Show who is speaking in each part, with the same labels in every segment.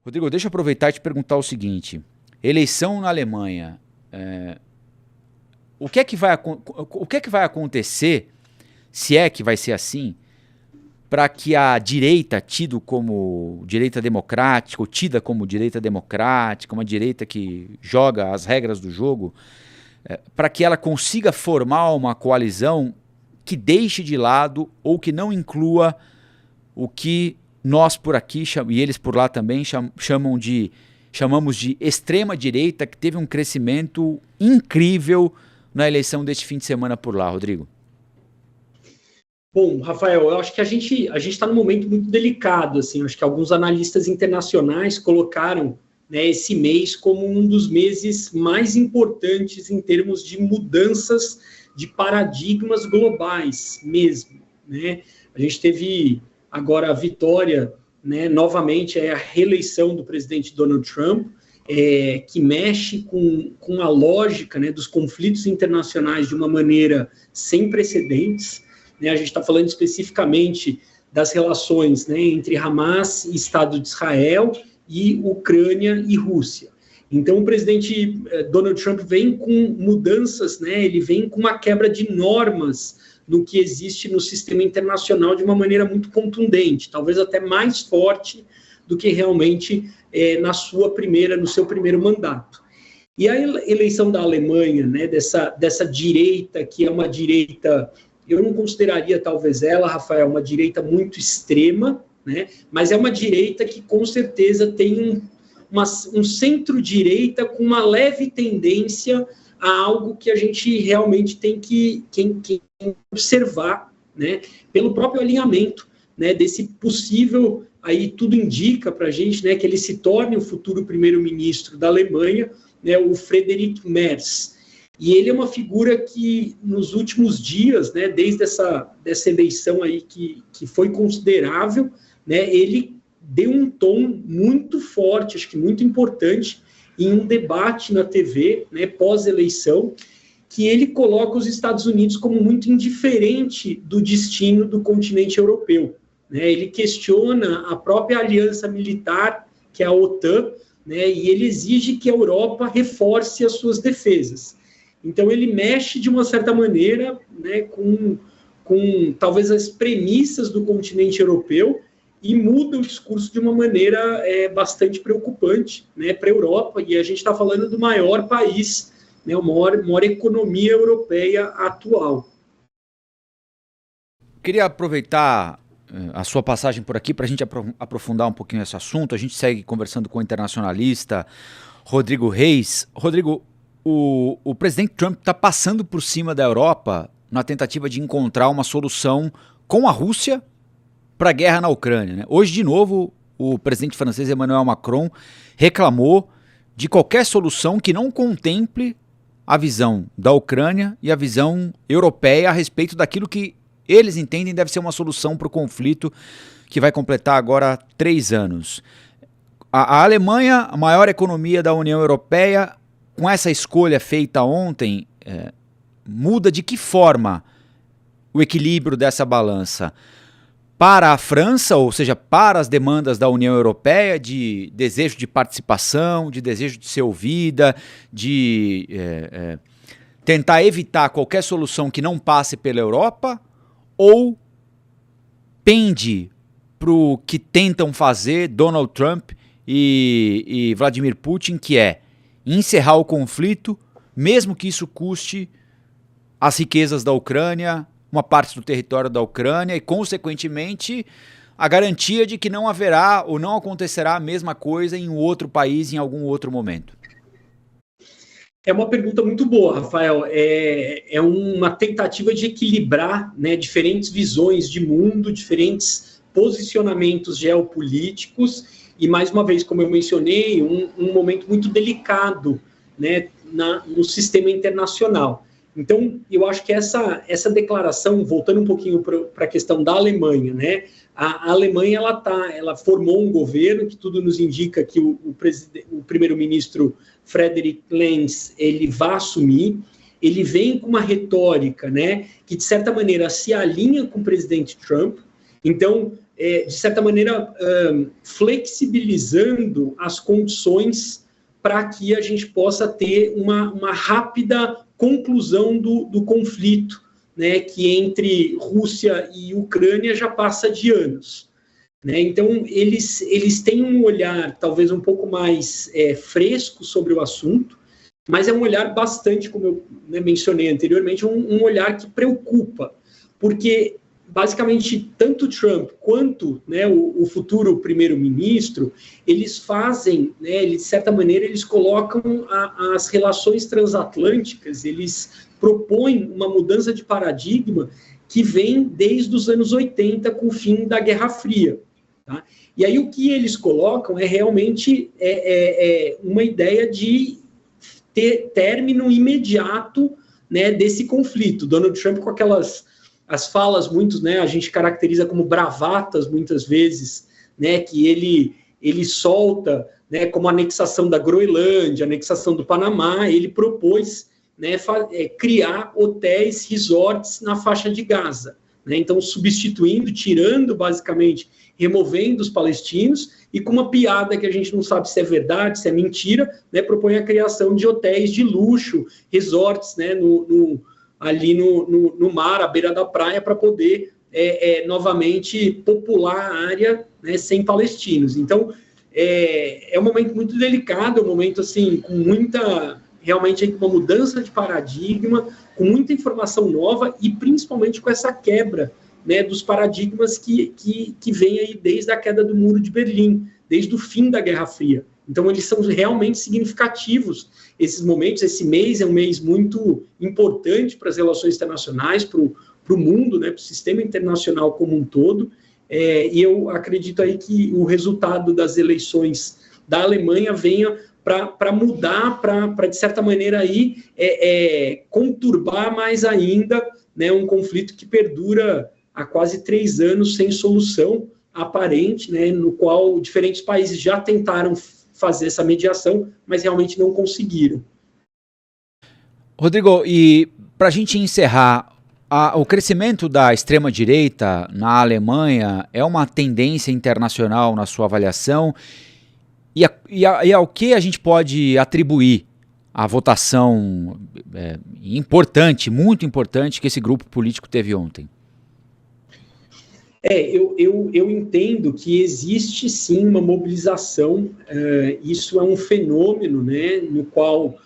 Speaker 1: Rodrigo, deixa eu aproveitar e te perguntar o seguinte. Eleição na Alemanha. O que é que vai acontecer, se é que vai ser assim, para que a direita, tido como direita democrática, ou tida como direita democrática, uma direita que joga as regras do jogo, para que ela consiga formar uma coalizão que deixe de lado ou que não inclua o que nós por aqui, e eles por lá também, chamamos de extrema-direita, que teve um crescimento incrível na eleição deste fim de semana por lá, Rodrigo?
Speaker 2: Bom, Rafael, eu acho que a gente está num momento muito delicado, assim, eu acho que alguns analistas internacionais colocaram, né, esse mês como um dos meses mais importantes em termos de mudanças de paradigmas globais mesmo, né? A gente teve agora a vitória, né, novamente, a reeleição do presidente Donald Trump, que mexe com a lógica, né, dos conflitos internacionais de uma maneira sem precedentes, né? A gente está falando especificamente das relações, né, entre Hamas e Estado de Israel e Ucrânia e Rússia. Então, o presidente Donald Trump vem com mudanças, né, ele vem com uma quebra de normas no que existe no sistema internacional de uma maneira muito contundente, talvez até mais forte do que realmente no seu primeiro mandato. E a eleição da Alemanha, né, dessa direita, que é uma direita, eu não consideraria talvez ela, Rafael, uma direita muito extrema, né, mas é uma direita que com certeza tem um centro-direita com uma leve tendência a algo que a gente realmente tem que observar, né, pelo próprio alinhamento, né, desse possível, aí tudo indica para a gente, né, que ele se torne o futuro primeiro-ministro da Alemanha, né, o Friedrich Merz. E ele é uma figura que, nos últimos dias, né, desde dessa eleição aí que foi considerável, né, ele deu um tom muito forte, acho que muito importante, em um debate na TV, né, pós-eleição, que ele coloca os Estados Unidos como muito indiferente do destino do continente europeu, né? Ele questiona a própria aliança militar, que é a OTAN, né, e ele exige que a Europa reforce as suas defesas. Então, ele mexe, de uma certa maneira, né, com talvez as premissas do continente europeu e muda o discurso de uma maneira bastante preocupante, né, para a Europa, e a gente está falando do maior país, né, a maior economia europeia atual.
Speaker 1: Queria aproveitar a sua passagem por aqui para a gente aprofundar um pouquinho esse assunto. A gente segue conversando com o internacionalista Rodrigo Reis. Rodrigo, o presidente Trump está passando por cima da Europa na tentativa de encontrar uma solução com a Rússia para a guerra na Ucrânia, né? Hoje, de novo, o presidente francês Emmanuel Macron reclamou de qualquer solução que não contemple a visão da Ucrânia e a visão europeia a respeito daquilo que eles entendem deve ser uma solução para o conflito que vai completar agora 3 anos. A Alemanha, a maior economia da União Europeia, com essa escolha feita ontem, muda de que forma o equilíbrio dessa balança? Para a França, ou seja, para as demandas da União Europeia, de desejo de participação, de desejo de ser ouvida, de tentar evitar qualquer solução que não passe pela Europa, ou pende para o que tentam fazer Donald Trump e Vladimir Putin, que é encerrar o conflito, mesmo que isso custe as riquezas da Ucrânia, uma parte do território da Ucrânia e, consequentemente, a garantia de que não haverá ou não acontecerá a mesma coisa em um outro país em algum outro momento?
Speaker 2: É uma pergunta muito boa, Rafael. É uma tentativa de equilibrar, né, diferentes visões de mundo, diferentes posicionamentos geopolíticos e, mais uma vez, como eu mencionei, um momento muito delicado, né, no sistema internacional. Então, eu acho que essa declaração, voltando um pouquinho para a questão da Alemanha, né? A Alemanha ela formou um governo que tudo nos indica que o primeiro-ministro Friedrich Merz ele vai assumir. Ele vem com uma retórica, né, que de certa maneira se alinha com o presidente Trump. Então, de certa maneira, flexibilizando as condições para que a gente possa ter uma rápida conclusão do conflito, né, que entre Rússia e Ucrânia já passa de anos. Né? Então, eles têm um olhar talvez um pouco mais fresco sobre o assunto, mas é um olhar bastante, como eu mencionei anteriormente, um olhar que preocupa, porque basicamente tanto Trump quanto, né, o futuro primeiro-ministro, eles fazem, né, de certa maneira, eles colocam as relações transatlânticas, eles propõem uma mudança de paradigma que vem desde os anos 80, com o fim da Guerra Fria. Tá? E aí o que eles colocam é realmente uma ideia de ter término imediato, né, desse conflito. Donald Trump com as falas, muitos, né, a gente caracteriza como bravatas, muitas vezes, né, que ele solta, né, como a anexação da Groenlândia, a anexação do Panamá, ele propôs, né, criar hotéis, resorts na faixa de Gaza. Né, então, substituindo, tirando, basicamente, removendo os palestinos, e com uma piada que a gente não sabe se é verdade, se é mentira, né, propõe a criação de hotéis de luxo, resorts, né, ali no mar, à beira da praia, para poder novamente popular a área, né, sem palestinos. Então, é um momento muito delicado, é um momento assim, com muita, realmente uma mudança de paradigma, com muita informação nova e principalmente com essa quebra, né, dos paradigmas que vem aí desde a queda do Muro de Berlim, desde o fim da Guerra Fria. Então, eles são realmente significativos, esses momentos. Esse mês é um mês muito importante para as relações internacionais, para o mundo, né, para o sistema internacional como um todo, e eu acredito aí que o resultado das eleições da Alemanha venha para mudar, para, de certa maneira, aí, conturbar mais ainda, né, um conflito que perdura há quase 3 anos sem solução aparente, né, no qual diferentes países já tentaram fazer essa mediação, mas realmente não conseguiram.
Speaker 1: Rodrigo, e para a gente encerrar, o crescimento da extrema-direita na Alemanha é uma tendência internacional na sua avaliação? E ao que a gente pode atribuir a votação importante, muito importante, que esse grupo político teve ontem?
Speaker 2: Eu entendo que existe sim uma mobilização, isso é um fenômeno, né, no qual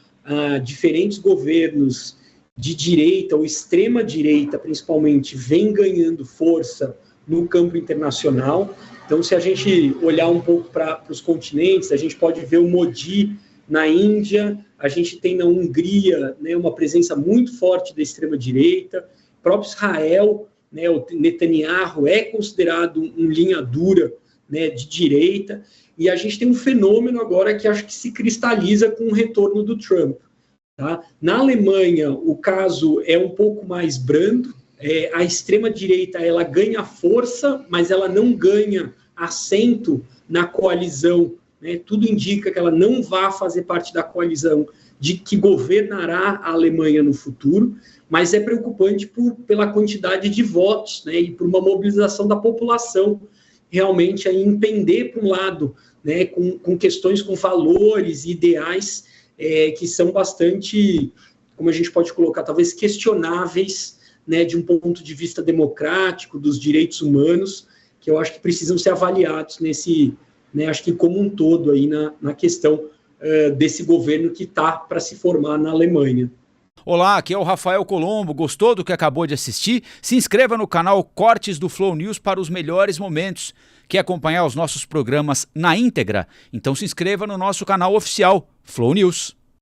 Speaker 2: diferentes governos de direita ou extrema-direita, principalmente, vêm ganhando força no campo internacional. Então, se a gente olhar um pouco para os continentes, a gente pode ver o Modi na Índia, a gente tem na Hungria, né, uma presença muito forte da extrema-direita, próprio Israel, né, o Netanyahu é considerado um linha dura, né, de direita, e a gente tem um fenômeno agora que acho que se cristaliza com o retorno do Trump. Tá? Na Alemanha, o caso é um pouco mais brando, a extrema-direita ela ganha força, mas ela não ganha assento na coalizão, né? Tudo indica que ela não vai fazer parte da coalizão de que governará a Alemanha no futuro, mas é preocupante pela quantidade de votos, né, e por uma mobilização da população realmente aí pender para um lado, né, com questões, com valores, ideais que são bastante, como a gente pode colocar, talvez questionáveis, né, de um ponto de vista democrático, dos direitos humanos, que eu acho que precisam ser avaliados nesse, né, acho que como um todo aí na questão desse governo que está para se formar na Alemanha.
Speaker 1: Olá, aqui é o Rafael Colombo. Gostou do que acabou de assistir? Se inscreva no canal Cortes do Flow News para os melhores momentos. Quer acompanhar os nossos programas na íntegra? Então se inscreva no nosso canal oficial, Flow News.